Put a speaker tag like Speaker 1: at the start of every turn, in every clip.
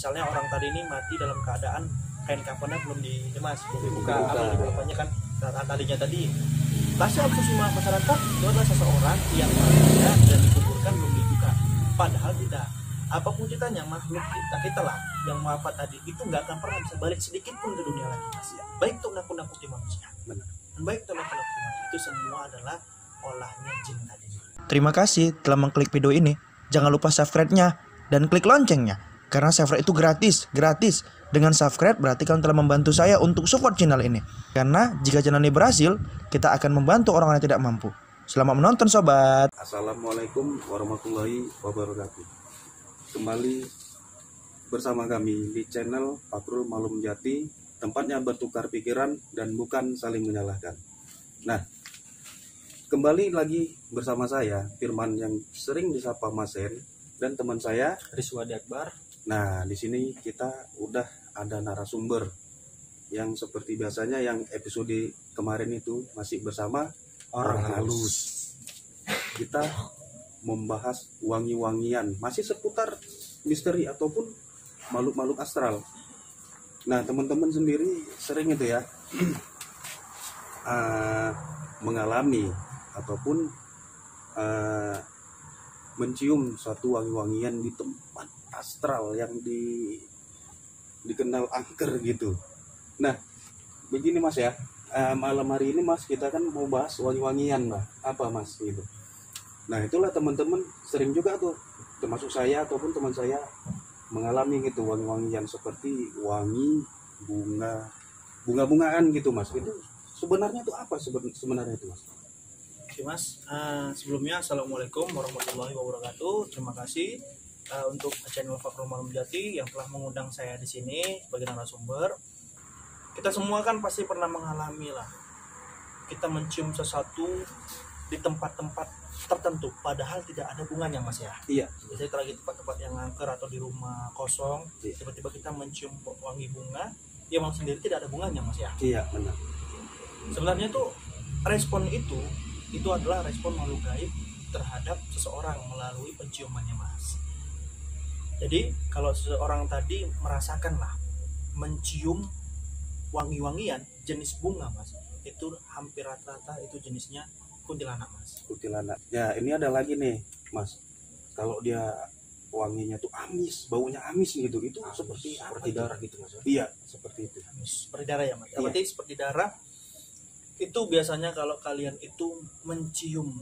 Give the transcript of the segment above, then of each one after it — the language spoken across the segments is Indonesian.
Speaker 1: Misalnya orang tadi ini mati dalam keadaan kain kafannya belum belum dibuka, apanya kan tadinya tadi. Rasa asumsi masyarakat itu adalah seseorang yang mati dan dikuburkan belum dibuka. Padahal tidak. Apapun ceritanya, makhluk kita lah yang wafat tadi itu nggak akan pernah bisa balik sedikit pun ke dunia lagi, Mas ya. Baik itu nakut-nakuti manusia,
Speaker 2: Benar.
Speaker 1: baik itu nakut-nakuti manusia, itu semua adalah olahnya jin tadi.
Speaker 3: Terima kasih telah mengklik video ini. Jangan lupa subscribe-nya dan klik loncengnya. Karena subscribe itu gratis. Dengan subscribe berarti kalian telah membantu saya untuk support channel ini. Karena jika channel ini berhasil, kita akan membantu orang yang tidak mampu. Selamat menonton sobat.
Speaker 2: Assalamualaikum warahmatullahi wabarakatuh. Kembali bersama kami di channel Fakrul Malum Jati, tempatnya bertukar pikiran dan bukan saling menyalahkan. Nah, kembali lagi bersama saya Firman yang sering disapa Mas Sen dan teman saya
Speaker 1: Rizwadi Akbar.
Speaker 2: Nah, di sini kita udah ada narasumber yang seperti biasanya yang episode kemarin itu masih bersama orang halus. Kita membahas wangi-wangian, masih seputar misteri ataupun makhluk-makhluk astral. Nah, teman-teman sendiri sering itu ya mengalami ataupun mencium suatu wangi-wangian di tempat astral yang dikenal angker gitu. Nah, begini Mas ya, malam hari ini Mas kita kan mau bahas wangi-wangian Mas. Apa Mas gitu. Nah, itulah teman-teman sering juga tuh, termasuk saya ataupun teman saya mengalami gitu wangi-wangian seperti wangi bunga-bungaan gitu Mas. Itu sebenarnya itu apa sebenarnya itu Mas?
Speaker 1: Oke Mas, sebelumnya Assalamualaikum warahmatullahi wabarakatuh. Terima kasih untuk channel Fakrul Malum Jati yang telah mengundang saya di sini sebagai narasumber. Kita semua kan pasti pernah mengalami lah, kita mencium sesuatu di tempat-tempat tertentu padahal tidak ada bunganya Mas ya.
Speaker 2: Iya.
Speaker 1: Biasanya kita lagi tempat-tempat yang angker atau di rumah kosong, tiba-tiba kita mencium wangi bunga yang memang sendiri tidak ada bunganya Mas ya.
Speaker 2: Iya, benar.
Speaker 1: Sebenarnya tuh respon itu adalah respon makhluk gaib terhadap seseorang melalui penciumannya Mas. Jadi kalau seseorang tadi merasakanlah mencium wangi-wangian jenis bunga Mas, itu hampir rata-rata itu jenisnya kuntilanak Mas.
Speaker 2: Kuntilanak. Ya, ini ada lagi nih Mas. Kalau dia wanginya tuh amis, baunya amis gitu, itu amis, seperti darah gitu Mas. Iya, seperti itu.
Speaker 1: Amis, seperti darah ya Mas.
Speaker 2: Iya.
Speaker 1: Berarti seperti darah. Itu biasanya kalau kalian itu mencium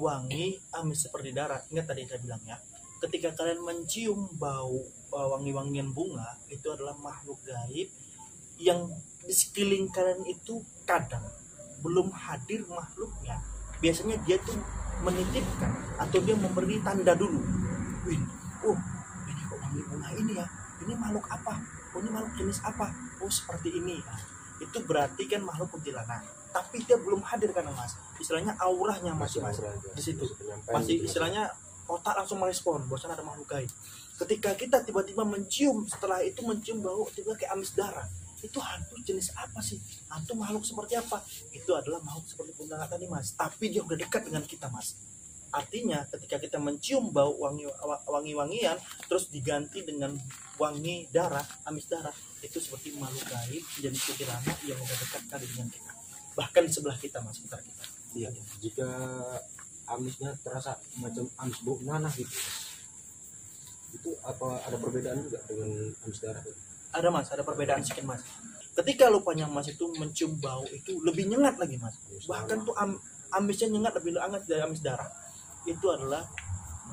Speaker 1: wangi amis seperti darah, ingat tadi saya bilang ya, ketika kalian mencium bau wangi-wangian bunga, itu adalah makhluk gaib yang di sekeliling kalian itu kadang belum hadir makhluknya. Biasanya dia tuh menitipkan atau dia memberi tanda dulu. Wih, ini kok wangi bunga ini ya? Ini makhluk apa? Ini makhluk jenis apa? Seperti ini. Nah, itu berarti kan makhluk kuntilanak. Tapi dia belum hadir kan Mas. Istilahnya auranya masih di situ. Masih istilahnya otak langsung merespon bahwa ada makhluk gaib. Ketika kita tiba-tiba mencium, setelah itu mencium bau tiba-tiba kayak amis darah. Itu hantu jenis apa sih? Hantu makhluk seperti apa? Itu adalah makhluk seperti kuntilanak tadi Mas. Tapi dia udah dekat dengan kita Mas. Artinya ketika kita mencium bau wangi-wangian terus diganti dengan wangi darah, amis darah, itu seperti makhluk gaib jenis kuntilanak yang udah dekat kali dengan kita. Bahkan di sebelah kita Mas, sekitar kita.
Speaker 4: Iya. Jika amisnya terasa macam amis bau nanah gitu, itu apa ada perbedaan juga dengan amis darah itu?
Speaker 1: Ada Mas, ada perbedaan sedikit Mas. Ketika lupanya Mas itu mencium bau itu lebih nyengat lagi Mas. Bahkan tuh amisnya nyengat lebih hangat dari amis darah. Itu adalah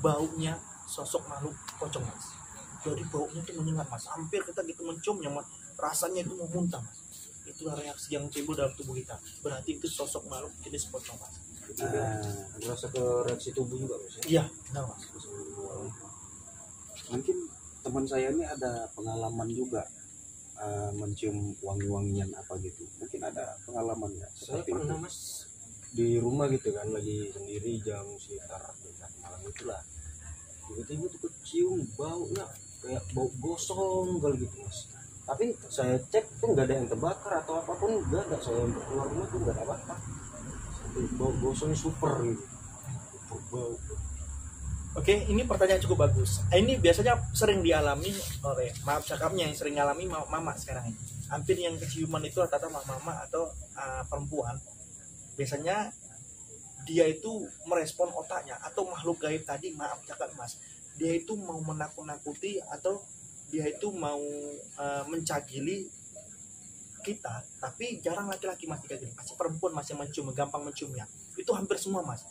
Speaker 1: baunya sosok makhluk pocong Mas. Jadi baunya tuh menyengat Mas. Hampir kita gitu menciumnya Mas, rasanya itu mau muntah Mas. Itulah reaksi yang timbul dalam tubuh kita. Berarti itu sosok makhluk jenis pocong Mas.
Speaker 4: Ada rasa ke reaksi tubuh juga Mas?
Speaker 1: Iya, benar Mas.
Speaker 2: Mungkin teman saya ini ada pengalaman juga mencium wangi-wangian apa gitu. Mungkin ada pengalaman ya.
Speaker 4: Saya pernah Mas di rumah gitu kan, lagi sendiri jam sekitar malam itulah. Tiba-tiba tuh kecium baunya kayak bau gosong kali gitu Mas. Tapi saya cek tuh nggak ada yang terbakar atau apapun, nggak ada. Saya keluar rumah tuh nggak ada apa-apa. Bau gosongnya super gitu. Bau.
Speaker 1: Oke, ini pertanyaan cukup bagus. Ini biasanya sering dialami oleh, maaf cakapnya, yang sering ngalami mama sekarang ini. Hampir yang keciuman itu rata-rata mama atau perempuan. Biasanya dia itu merespon otaknya atau makhluk gaib tadi, maaf cakap mas, dia itu mau menakut-nakuti atau dia itu mau mencagili kita, tapi jarang laki-laki masih kayak gini. Pasti perempuan masih mencium, gampang menciumnya. Itu hampir semua mas.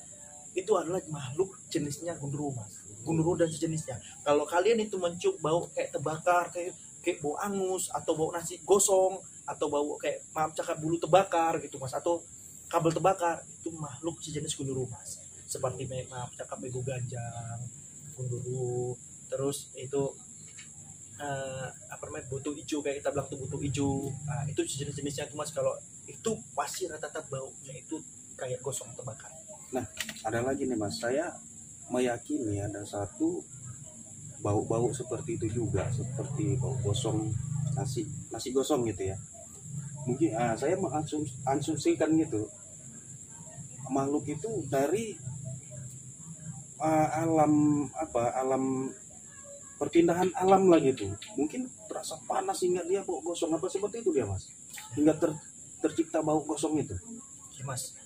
Speaker 1: Itu adalah makhluk jenisnya gundurwo mas, gundurwo dan sejenisnya. Kalau kalian itu mencium bau kayak terbakar, kayak bau angus, atau bau nasi gosong, atau bau kayak maaf cakap bulu terbakar gitu mas, atau kabel terbakar, itu makhluk sejenis gundurwo mas. Seperti maaf cakap bego ganjang, gundurwo, terus itu apa namanya, butuh hijau, kayak kita bilang tuh butuh hijau. Nah, itu sejenis-jenisnya tuh mas. Kalau itu pasti rata-rata baunya itu kayak gosong terbakar.
Speaker 2: Nah, ada lagi nih mas, saya meyakini ada satu bau-bau seperti itu juga, seperti bau gosong nasi gosong gitu ya. Mungkin saya mengasumsikan gitu, makhluk itu dari alam perpindahan alam lah gitu. Mungkin terasa panas hingga dia bau gosong, apa seperti itu dia mas, hingga tercipta bau gosong itu.
Speaker 1: Ya, mas,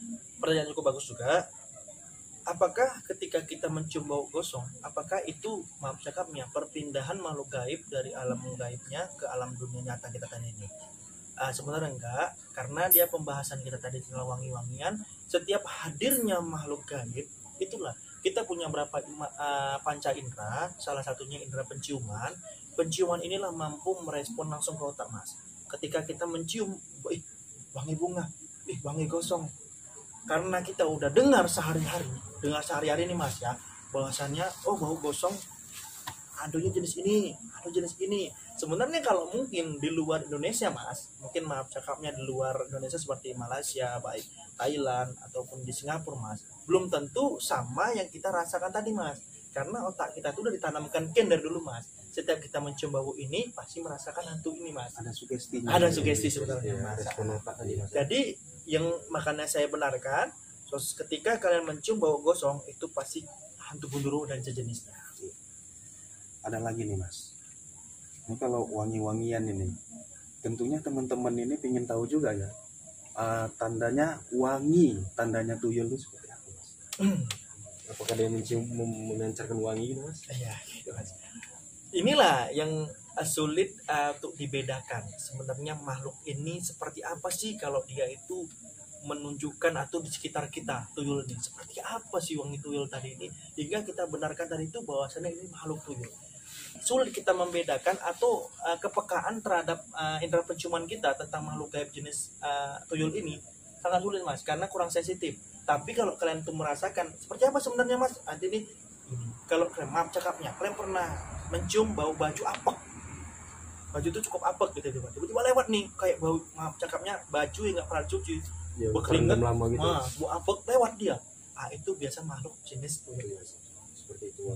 Speaker 1: pertanyaan cukup bagus juga. Apakah ketika kita mencium bau gosong, apakah itu maaf cakapnya perpindahan makhluk gaib dari alam gaibnya ke alam dunia nyata kita tadi ini? Sebenarnya enggak, karena dia pembahasan kita tadi tentang wangi-wangian. Setiap hadirnya makhluk gaib, itulah kita punya berapa panca indera, salah satunya indera penciuman. Penciuman inilah mampu merespon langsung ke otak mas. Ketika kita mencium, wangi bunga, wangi gosong, karena kita udah dengar sehari-hari nih mas ya, bahwasannya bau gosong adunya jenis ini, aduh jenis ini. Sebenarnya kalau mungkin di luar Indonesia mas, mungkin maaf cakapnya di luar Indonesia seperti Malaysia, baik Thailand ataupun di Singapura mas, belum tentu sama yang kita rasakan tadi mas, karena otak kita tuh udah ditanamkan dari dulu mas. Setiap kita mencium bau ini pasti merasakan hantu ini mas.
Speaker 2: Ada sugestinya.
Speaker 1: Ada sugesti sebenarnya mas.
Speaker 2: Mas.
Speaker 1: Jadi yang makanya saya benarkan, ketika kalian mencium bau gosong itu pasti hantu gundurwo dan sejenisnya.
Speaker 2: Ada lagi nih mas, ini kalau wangi-wangian ini, tentunya teman-teman ini ingin tahu juga ya, tandanya wangi, tandanya tuyul itu seperti apa mas?
Speaker 4: Apakah dia memancarkan wangi gitu mas?
Speaker 1: Iya gitu mas. Inilah yang sulit untuk dibedakan. Sebenarnya makhluk ini seperti apa sih kalau dia itu menunjukkan atau di sekitar kita tuyul ini seperti apa sih wangi tuyul tadi ini, hingga kita benarkan tadi itu bahwasannya ini makhluk tuyul. Sulit kita membedakan atau kepekaan terhadap indera penciuman kita tentang makhluk gaib jenis tuyul ini sangat sulit mas, karena kurang sensitif. Tapi kalau kalian tuh merasakan seperti apa sebenarnya mas, nanti nih kalau kalian maaf cakapnya, kalian pernah mencium bau baju apek, baju itu cukup apek gitu, tiba-tiba lewat nih kayak bau maaf cakapnya baju yang nggak pernah cuci,
Speaker 4: Ya,
Speaker 1: berkeringat
Speaker 4: lama gitu.
Speaker 1: bau apek lewat dia. Itu biasa makhluk jenis tuyul.
Speaker 4: Seperti itu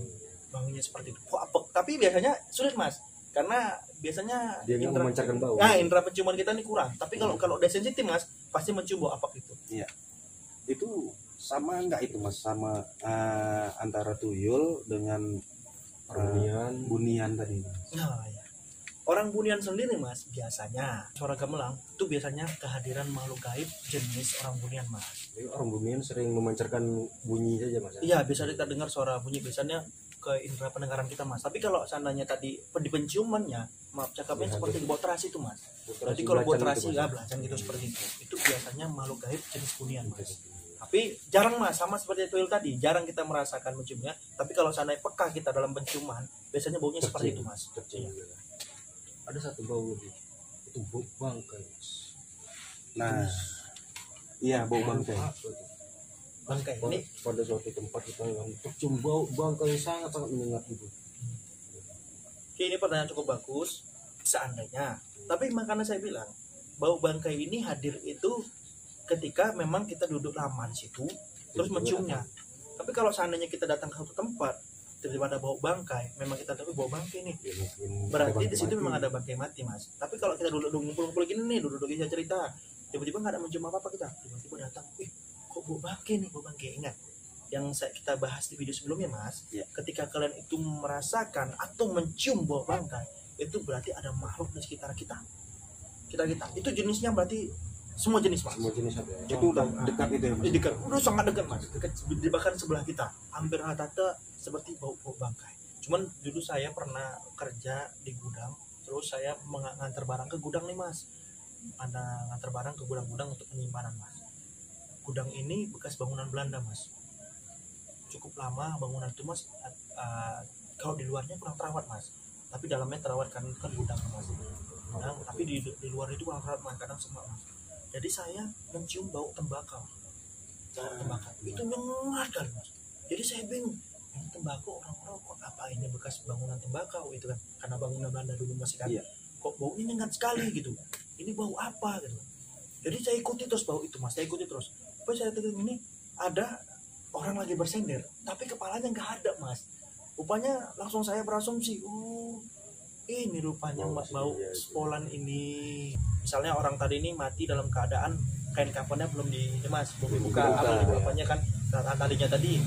Speaker 1: Wanginya seperti itu, kok apek. Tapi biasanya sulit mas, karena biasanya
Speaker 4: dia nggak memancarkan bau.
Speaker 1: indera penciuman kita ini kurang. Tapi kalau udah sensitif mas, pasti mencium bau apek itu.
Speaker 2: Iya. Itu sama nggak itu mas, sama antara tuyul dengan bunian tadi?
Speaker 1: Nah, ya. Orang bunian sendiri mas, biasanya suara gamelan itu biasanya kehadiran makhluk gaib jenis orang bunian mas.
Speaker 4: Jadi orang bunian sering memancarkan bunyi saja mas.
Speaker 1: Iya, bisa kita dengar suara bunyi biasanya ke indera pendengaran kita mas. Tapi kalau seandainya tadi di penciumannya, maaf cakapnya seperti di bau terasi itu mas. Jadi kalau bau terasi ya belacan gitu seperti itu biasanya makhluk gaib jenis bunian mas. Tapi jarang mas, sama seperti tuyul tadi, jarang kita merasakan menciumnya. Tapi kalau seandainya peka kita dalam penciuman, biasanya baunya seperti itu mas.
Speaker 4: Ada satu bau lagi, itu bau bangkai mas.
Speaker 2: Nah, iya bau bangkai.
Speaker 1: Bangkai ini
Speaker 4: Pada suatu tempat kita yang tercium bau bangkai sangat menyengat gitu.
Speaker 1: ini pertanyaan cukup bagus. Seandainya, tapi makanya saya bilang bau bangkai ini hadir itu ketika memang kita duduk lama di situ terus menciumnya. Tapi kalau seandainya kita datang ke satu tempat tiba-tiba ada bau bangkai, memang kita tahu bau bangkai nih, berarti di situ memang ada bangkai mati mas. Tapi kalau kita duduk ngumpul-ngumpul gini nih, duduk bisa cerita, tiba-tiba nggak ada mencium apa-apa, kita tiba-tiba datang, kok bau bangkai nih, bau bangkai. Ingat, yang kita bahas di video sebelumnya Mas,
Speaker 2: Ya.
Speaker 1: ketika kalian itu merasakan atau mencium bau bangkai, itu berarti ada makhluk di sekitar kita. Itu jenisnya berarti semua jenis Mas.
Speaker 4: Semua jenis ada.
Speaker 2: Itu udah dekat itu ya Mas?
Speaker 1: Dekat, udah sangat dekat Mas, dekat bahkan sebelah kita, hampir rata-rata seperti bau bangkai. Cuman dulu saya pernah kerja di gudang, terus saya mengantar barang ke gudang nih Mas, ada ngantar barang ke gudang-gudang untuk penyimpanan Mas. Gudang ini bekas bangunan Belanda Mas, cukup lama bangunan itu Mas. Kalau di luarnya kurang terawat Mas, tapi dalamnya terawat kan gudang Mas. Gudang, tapi di luar itu kurang terawat Mas, kadang semak Mas. Jadi saya mencium bau tembakau. Itu nyengat kali Mas. Jadi saya bingung, ini tembakau orang-orang kok apa ini bekas bangunan tembakau itu kan, karena bangunan Belanda dulu masih kan.
Speaker 2: Iya.
Speaker 1: Kok baunya nyengat sekali gitu. Ini bau apa gitu. Jadi saya ikuti terus bau itu Mas, saya ikuti terus. Pas saya tengok ini ada orang lagi bersender, tapi kepalanya nggak ada Mas. Rupanya langsung saya berasumsi, ini rupanya bau spolan ini. Misalnya orang tadi ini mati dalam keadaan kain kafannya belum Mas, belum dibuka, rupanya kan tadinya tadi.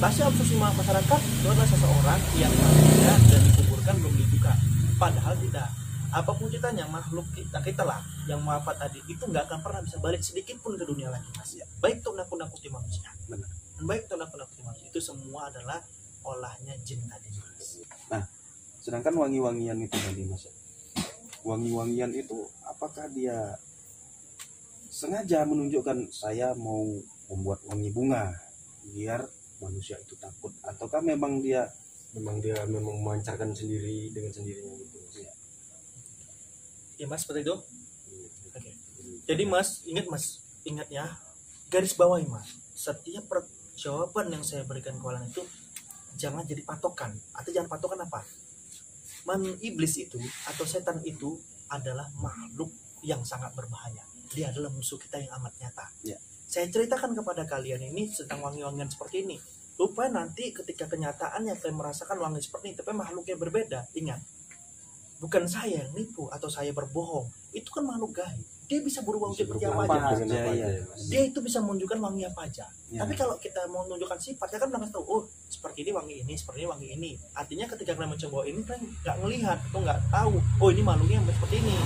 Speaker 1: Pasti asumsi masyarakat itu adalah seseorang yang matinya dan dikuburkan belum dibuka. Padahal tidak. Apapun ceritanya, makhluk kita lah yang wafat tadi itu nggak akan pernah bisa balik sedikit pun ke dunia lagi Mas. Baik itu nakut-nakuti manusia,
Speaker 2: Benar.
Speaker 1: baik itu nakut-nakuti manusia, itu semua adalah olahnya jin tadi Mas.
Speaker 2: Nah, sedangkan wangi-wangian itu tadi Mas, wangi-wangian itu apakah dia sengaja menunjukkan saya mau membuat wangi bunga biar manusia itu takut, ataukah memang dia memancarkan sendiri dengan sendirinya gitu?
Speaker 1: Ya Mas, seperti itu. Oke. Jadi Mas, ingat ya, garis bawahi Mas, setiap jawaban yang saya berikan ke kalian itu jangan jadi patokan. Atau jangan patokan apa? Iblis itu atau setan itu adalah makhluk yang sangat berbahaya. Dia adalah musuh kita yang amat nyata.
Speaker 2: Ya.
Speaker 1: Saya ceritakan kepada kalian ini tentang wangi-wangian seperti ini. Lupa nanti ketika kenyataannya kalian merasakan wangi seperti ini, tapi makhluknya berbeda. Ingat, bukan saya yang nipu atau saya berbohong. Itu kan makhluk gaib. Dia bisa berubah seperti apa aja. Dia itu bisa menunjukkan wangi apa aja.
Speaker 2: Ya.
Speaker 1: Tapi kalau kita mau menunjukkan sifatnya kan nggak tahu. Oh, seperti ini wangi ini, seperti ini wangi ini. Artinya ketika kalian mencoba ini kan nggak ngelihat atau nggak tahu. Oh, ini makhluknya yang seperti ini.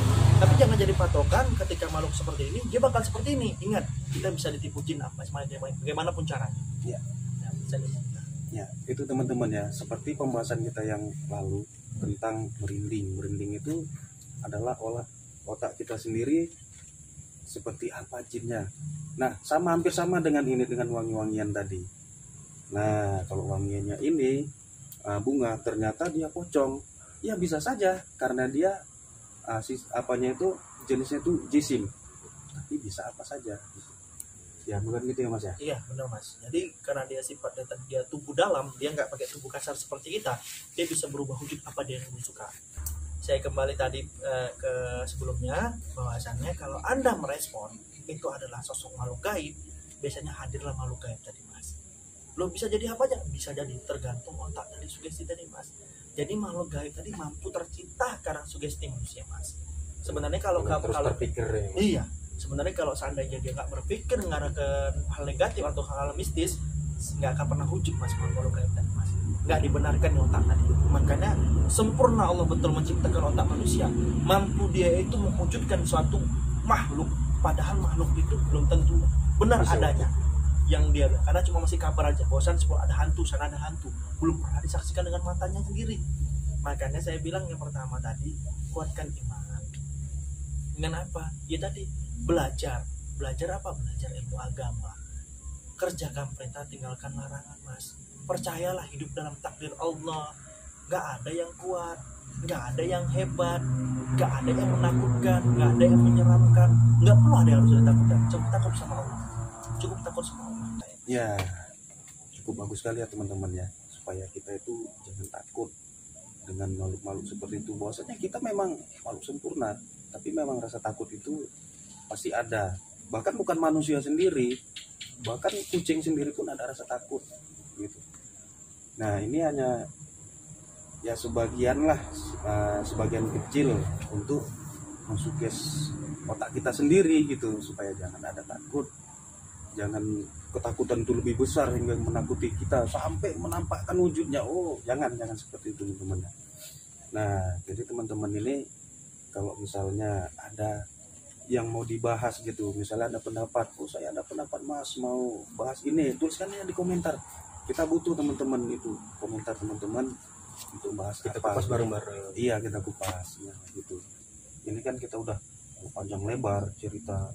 Speaker 1: Tapi jangan jadi patokan ketika makhluk seperti ini dia bakal seperti ini. Ingat, kita bisa ditipu jin apa bagaimanapun caranya.
Speaker 2: Ya.
Speaker 1: Ya, bisa ditipu.
Speaker 2: Ya, itu teman-teman ya, seperti pembahasan kita yang lalu tentang merinding. Merinding itu adalah otak kita sendiri seperti apa jinnya. Nah, hampir sama dengan ini, dengan wangi-wangian tadi. Nah, kalau wangiannya ini bunga, ternyata dia pocong. Ya bisa saja karena dia jenisnya itu jisim. Tapi bisa apa saja. Ya bukan gitu ya Mas ya?
Speaker 1: Iya benar Mas. Jadi karena dia sifatnya dia tubuh dalam, dia nggak pakai tubuh kasar seperti kita, dia bisa berubah wujud apa dia yang suka. Saya kembali tadi ke sebelumnya, bahwasannya kalau Anda merespon itu adalah sosok makhluk gaib, biasanya hadirlah makhluk gaib tadi Mas. Lo bisa jadi apa aja? Bisa jadi tergantung otak dari sugesti tadi Mas. Jadi makhluk gaib tadi mampu tercipta karena sugesti manusia Mas. Sebenarnya kalau
Speaker 4: terpikir ya.
Speaker 1: Iya. Sebenarnya kalau seandainya dia nggak berpikir mengarahkan hal negatif atau hal mistis, nggak akan pernah wujud Mas makhluk gaib tadi Mas. Nggak dibenarkan di otak tadi. Makanya sempurna Allah betul menciptakan otak manusia. Mampu dia itu mewujudkan suatu makhluk, padahal makhluk itu belum tentu benar bisa adanya yang dia bilang. Karena cuma masih kabar aja, bahwasan ada hantu, sana ada hantu, belum pernah disaksikan dengan matanya sendiri. Makanya saya bilang yang pertama tadi, kuatkan iman. Dengan apa? Ya tadi belajar apa? Belajar ilmu agama. Kerjakan perintah, tinggalkan larangan Mas. Percayalah hidup dalam takdir Allah. Gak ada yang kuat, gak ada yang hebat, gak ada yang menakutkan, gak ada yang menyeramkan. Gak perlu ada yang harus ditakutkan. Cukup takut sama Allah. Cukup takut sama Allah.
Speaker 2: Ya, cukup bagus sekali ya teman-teman ya, supaya kita itu jangan takut dengan makhluk-makhluk seperti itu. Bahwasanya kita memang makhluk sempurna, tapi memang rasa takut itu pasti ada. Bahkan bukan manusia sendiri, bahkan kucing sendiri pun ada rasa takut gitu. Nah, ini hanya ya sebagian kecil untuk mensukses otak kita sendiri gitu, supaya jangan ada takut. jangan ketakutan itu lebih besar hingga menakuti kita sampai menampakkan wujudnya. Oh, jangan seperti itu teman-teman. Nah, jadi teman-teman ini kalau misalnya ada yang mau dibahas gitu, misalnya ada pendapat, oh saya ada pendapat Mas mau bahas ini, tuliskannya di komentar. Kita butuh teman-teman itu komentar teman-teman untuk bahas
Speaker 4: Kita
Speaker 2: apa.
Speaker 4: kupas bareng-bareng.
Speaker 2: Iya, kita kupas ya, gitu. Ini kan kita udah panjang lebar cerita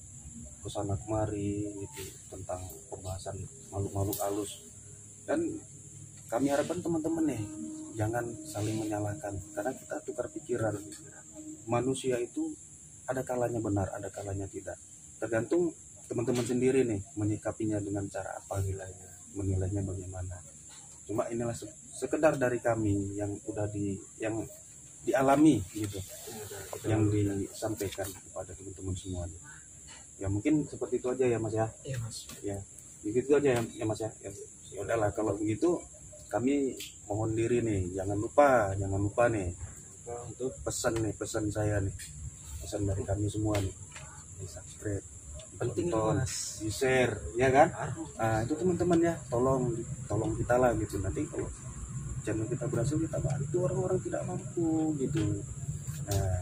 Speaker 2: kesana kemari gitu tentang pembahasan makhluk-makhluk halus, dan kami harapkan teman-teman nih jangan saling menyalahkan karena kita tukar pikiran. Manusia itu ada kalanya benar, ada kalanya tidak, tergantung teman-teman sendiri nih menyikapinya dengan cara apa, menilainya bagaimana. Cuma inilah sekedar dari kami yang udah dialami gitu, yang disampaikan kepada teman-teman semuanya. Ya mungkin seperti itu aja ya Mas ya.
Speaker 1: Iya Mas.
Speaker 2: Ya begitu aja ya Mas ya. Ya udahlah kalau begitu kami mohon diri nih, jangan lupa nih untuk pesan saya nih, pesan dari kami semua nih, di subscribe,
Speaker 4: Penting
Speaker 2: tonton,
Speaker 4: Mas.
Speaker 2: di share ya kan. Nah itu teman-teman ya, tolong kita lah gitu, nanti kalau channel kita berhasil kita bantu orang-orang tidak mampu gitu. Nah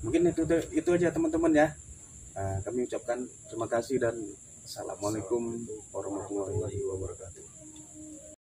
Speaker 2: mungkin itu aja teman-teman ya. Kami ucapkan terima kasih dan assalamualaikum warahmatullahi wabarakatuh.